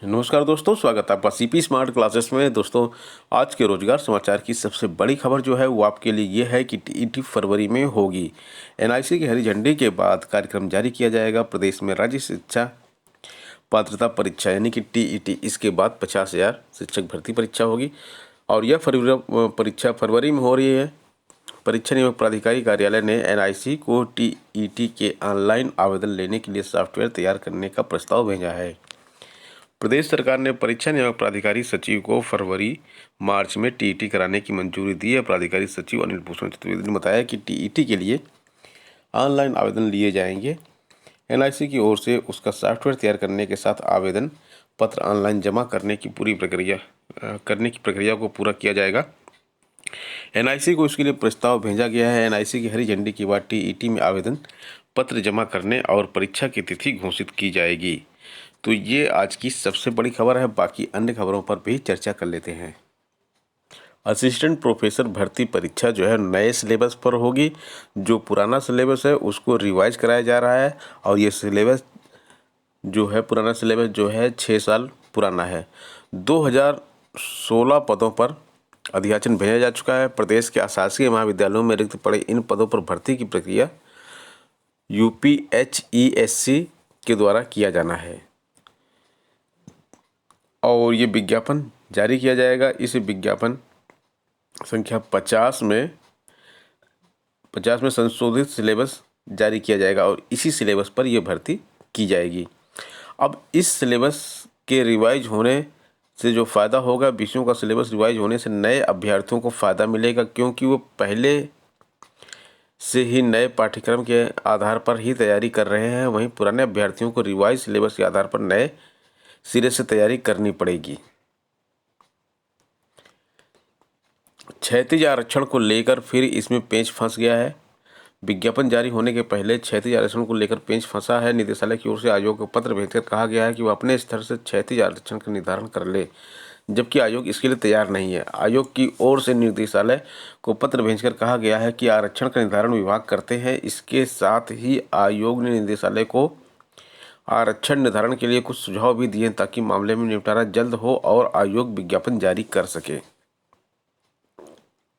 नमस्कार दोस्तों, स्वागत है आपका सीपी स्मार्ट क्लासेस में। दोस्तों, आज के रोजगार समाचार की सबसे बड़ी खबर जो है वो आपके लिए ये है कि टीईटी फरवरी में होगी। एनआईसी की हरी झंडी के बाद कार्यक्रम जारी किया जाएगा। प्रदेश में राज्य शिक्षा पात्रता परीक्षा यानी कि टीईटी, इसके बाद 50,000 शिक्षक भर्ती परीक्षा होगी और यह परीक्षा फरवरी में हो रही है। परीक्षा नियामक प्राधिकारी कार्यालय ने एनआईसी को टीईटी के ऑनलाइन आवेदन लेने के लिए सॉफ्टवेयर तैयार करने का प्रस्ताव भेजा है। प्रदेश सरकार ने परीक्षा नियामक प्राधिकारी सचिव को फरवरी मार्च में टीईटी कराने की मंजूरी दी है। प्राधिकारी सचिव अनिल भूषण चतुर्वेदी ने बताया कि टीईटी के लिए ऑनलाइन आवेदन लिए जाएंगे। एनआईसी की ओर से उसका सॉफ्टवेयर तैयार करने के साथ आवेदन पत्र ऑनलाइन जमा करने की प्रक्रिया को पूरा किया जाएगा। एनआईसी को इसके लिए प्रस्ताव भेजा गया है। एनआईसी की हरी झंडी के बाद टीईटी में आवेदन पत्र जमा करने और परीक्षा की तिथि घोषित की जाएगी। तो ये आज की सबसे बड़ी खबर है। बाकी अन्य खबरों पर भी चर्चा कर लेते हैं। असिस्टेंट प्रोफेसर भर्ती परीक्षा जो है नए सिलेबस पर होगी। जो पुराना सिलेबस है उसको रिवाइज कराया जा रहा है और ये सिलेबस जो है पुराना सिलेबस जो है 6 साल पुराना है। 2016 पदों पर अधियाचन भेजा जा चुका है। प्रदेश के आशासीय महाविद्यालयों में रिक्त पड़े इन पदों पर भर्ती की प्रक्रिया यूपीएचईएससी के द्वारा किया जाना है और ये विज्ञापन जारी किया जाएगा। इस विज्ञापन संख्या 50 में संशोधित सिलेबस जारी किया जाएगा और इसी सिलेबस पर यह भर्ती की जाएगी। अब इस सिलेबस के रिवाइज होने से जो फ़ायदा होगा, विषयों का सिलेबस रिवाइज होने से नए अभ्यर्थियों को फ़ायदा मिलेगा, क्योंकि वो पहले से ही नए पाठ्यक्रम के आधार पर ही तैयारी कर रहे हैं। वहीं पुराने अभ्यर्थियों को रिवाइज सिलेबस के आधार पर नए सिरे से तैयारी करनी पड़ेगी। क्षैतिज आरक्षण को लेकर फिर इसमें पेंच फंस गया है। विज्ञापन जारी होने के पहले क्षैतिज आरक्षण को लेकर पेंच फंसा है। निदेशालय की ओर से आयोग को पत्र भेजकर कहा गया है कि वह अपने स्तर से क्षैतिज आरक्षण का निर्धारण कर ले, जबकि आयोग इसके लिए तैयार नहीं है। आयोग की ओर से निर्देशालय को पत्र भेजकर कहा गया है कि आरक्षण का निर्धारण विभाग करते हैं। इसके साथ ही आयोग ने निदेशालय को आरक्षण निर्धारण के लिए कुछ सुझाव भी दिए ताकि मामले में निपटारा जल्द हो और आयोग विज्ञापन जारी कर सके।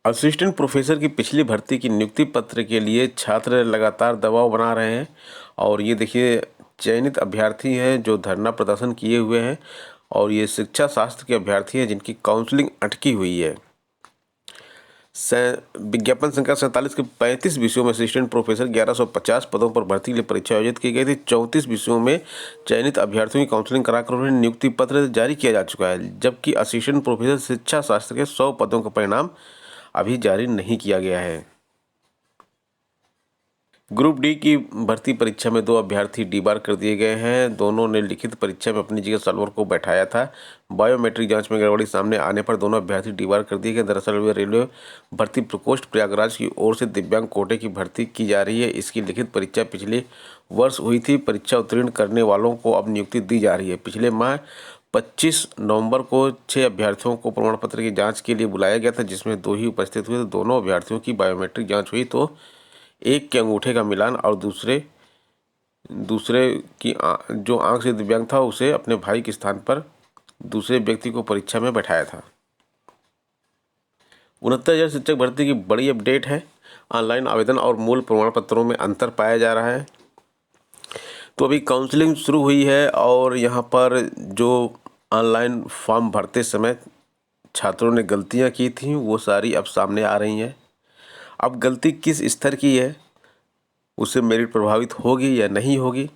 असिस्टेंट प्रोफेसर की पिछली भर्ती की नियुक्ति पत्र के लिए छात्र लगातार दबाव बना रहे हैं और ये देखिए चयनित अभ्यर्थी हैं जो धरना प्रदर्शन किए हुए हैं और ये शिक्षा शास्त्र के अभ्यर्थी हैं जिनकी काउंसलिंग अटकी हुई है। विज्ञापन संख्या 47 के 35 विषयों में असिस्टेंट प्रोफेसर 1150 पदों पर भर्ती के लिए परीक्षा आयोजित की गई थी। 34 विषयों में चयनित अभ्यर्थियों की काउंसलिंग कराकर उन्हें नियुक्ति पत्र जारी किया जा चुका है, जबकि असिस्टेंट प्रोफेसर शिक्षा शास्त्र के 100 पदों का परिणाम अभी जारी नहीं किया गया है। ग्रुप डी की भर्ती परीक्षा में 2 अभ्यर्थी डीबार कर दिए गए हैं। दोनों ने लिखित परीक्षा में अपनी जगह सॉल्वर को बैठाया था। बायोमेट्रिक जांच में गड़बड़ी सामने आने पर दोनों अभ्यर्थी डीबार कर दिए गए। दरअसल वे रेलवे भर्ती प्रकोष्ठ प्रयागराज की ओर से दिव्यांग कोटे की भर्ती की जा रही है। इसकी लिखित परीक्षा पिछले वर्ष हुई थी। परीक्षा उत्तीर्ण करने वालों को अब नियुक्ति दी जा रही है। पिछले माह 25 नवंबर को 6 अभ्यर्थियों को प्रमाण पत्र की जांच के लिए बुलाया गया था, जिसमें 2 ही उपस्थित हुए। दोनों अभ्यर्थियों की बायोमेट्रिक जांच हुई तो एक के अंगूठे का मिलान और दूसरे की जो आंख से दिव्यांग था उसे अपने भाई के स्थान पर दूसरे व्यक्ति को परीक्षा में बैठाया था। 69,000 शिक्षक भर्ती की बड़ी अपडेट है। ऑनलाइन आवेदन और मूल प्रमाण पत्रों में अंतर पाया जा रहा है। तो अभी काउंसलिंग शुरू हुई है और यहाँ पर जो ऑनलाइन फॉर्म भरते समय छात्रों ने गलतियाँ की थी वो सारी अब सामने आ रही हैं। अब गलती किस स्तर की है, उससे मेरिट प्रभावित होगी या नहीं होगी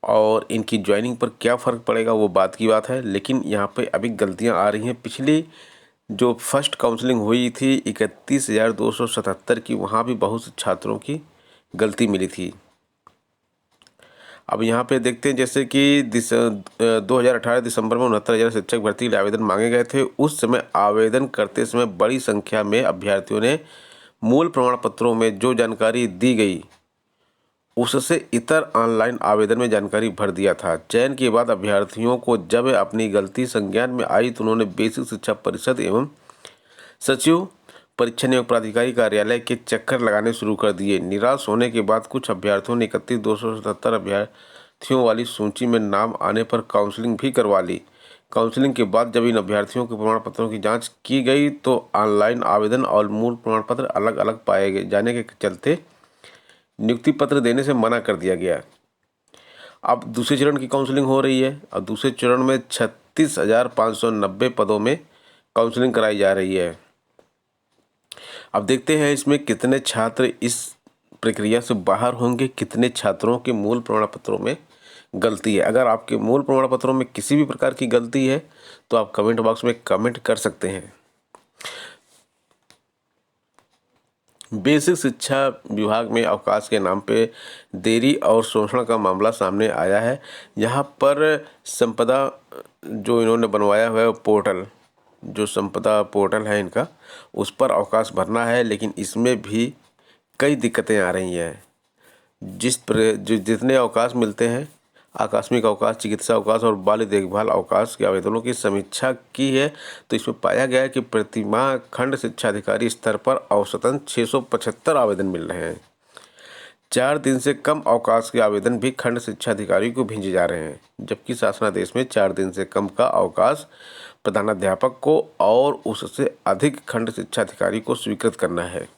और इनकी ज्वाइनिंग पर क्या फ़र्क पड़ेगा वो बात की बात है। लेकिन यहाँ पे अभी गलतियाँ आ रही हैं। पिछली जो फर्स्ट काउंसलिंग हुई थी 31,277 की, वहाँ भी बहुत से छात्रों की गलती मिली थी। अब यहाँ पे देखते हैं जैसे कि 2018 दिसंबर में 69,000 शिक्षक भर्ती के लिए आवेदन मांगे गए थे। उस समय आवेदन करते समय बड़ी संख्या में अभ्यर्थियों ने मूल प्रमाण पत्रों में जो जानकारी दी गई उससे इतर ऑनलाइन आवेदन में जानकारी भर दिया था। चयन के बाद अभ्यर्थियों को जब अपनी गलती संज्ञान में आई तो उन्होंने बेसिक शिक्षा परिषद एवं सचिव परीक्षा नियामक प्राधिकारी कार्यालय के चक्कर लगाने शुरू कर दिए। निराश होने के बाद कुछ अभ्यर्थियों ने 31,277 अभ्यर्थियों वाली सूची में नाम आने पर काउंसलिंग भी करवा ली। काउंसलिंग के बाद जब इन अभ्यर्थियों के प्रमाण पत्रों की जांच की गई तो ऑनलाइन आवेदन और मूल प्रमाण पत्र अलग अलग पाए जाने के चलते नियुक्ति पत्र देने से मना कर दिया गया। अब दूसरे चरण की काउंसलिंग हो रही है और दूसरे चरण में 36,590 पदों में काउंसलिंग कराई जा रही है। अब देखते हैं इसमें कितने छात्र इस प्रक्रिया से बाहर होंगे, कितने छात्रों के मूल प्रमाण पत्रों में गलती है। अगर आपके मूल प्रमाण पत्रों में किसी भी प्रकार की गलती है तो आप कमेंट बॉक्स में कमेंट कर सकते हैं। बेसिक शिक्षा विभाग में अवकाश के नाम पे देरी और शोषण का मामला सामने आया है। यहाँ पर संपदा जो इन्होंने बनवाया हुआ है पोर्टल, जो संपदा पोर्टल है इनका, उस पर अवकाश भरना है, लेकिन इसमें भी कई दिक्कतें आ रही हैं। जितने अवकाश मिलते हैं, आकस्मिक अवकाश, चिकित्सा अवकाश और बाल देखभाल अवकाश के आवेदनों की समीक्षा की है तो इसमें पाया गया है कि प्रतिमाह खंड शिक्षा अधिकारी स्तर पर औसतन 675 आवेदन मिल रहे हैं। 4 दिन से कम अवकाश के आवेदन भी खंड शिक्षा अधिकारी को भेजे जा रहे हैं, जबकि शासनादेश में 4 दिन से कम का अवकाश प्रधानाध्यापक को और उससे अधिक खंड शिक्षा अधिकारी को स्वीकृत करना है।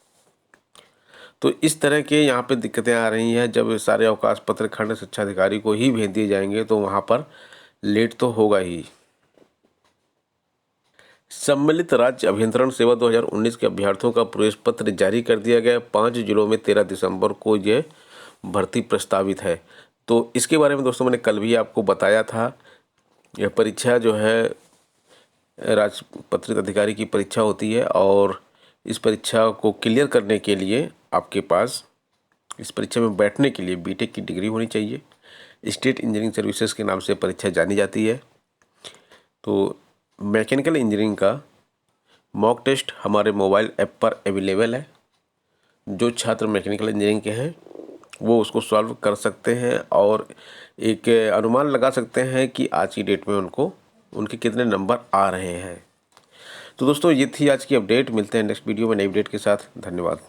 तो इस तरह के यहाँ पे दिक्कतें आ रही हैं। जब सारे अवकाश पत्र खंड शिक्षा अधिकारी को ही भेज दिए जाएंगे तो वहाँ पर लेट तो होगा ही। सम्मिलित राज्य अभियंत्रण सेवा 2019 के अभ्यर्थियों का प्रवेश पत्र जारी कर दिया गया। 5 जिलों में 13 दिसंबर को ये भर्ती प्रस्तावित है। तो इसके बारे में दोस्तों मैंने कल भी आपको बताया था। यह परीक्षा जो है राजपत्रित अधिकारी की परीक्षा होती है और इस परीक्षा को क्लियर करने के लिए आपके पास इस परीक्षा में बैठने के लिए बीटेक की डिग्री होनी चाहिए। स्टेट इंजीनियरिंग सर्विसेज के नाम से परीक्षा जानी जाती है। तो मैकेनिकल इंजीनियरिंग का मॉक टेस्ट हमारे मोबाइल ऐप पर अवेलेबल है। जो छात्र मैकेनिकल इंजीनियरिंग के हैं वो उसको सॉल्व कर सकते हैं और एक अनुमान लगा सकते हैं कि आज की डेट में उनके कितने नंबर आ रहे हैं। तो दोस्तों ये थी आज की अपडेट। मिलते हैं नेक्स्ट वीडियो में नई अपडेट के साथ। धन्यवाद।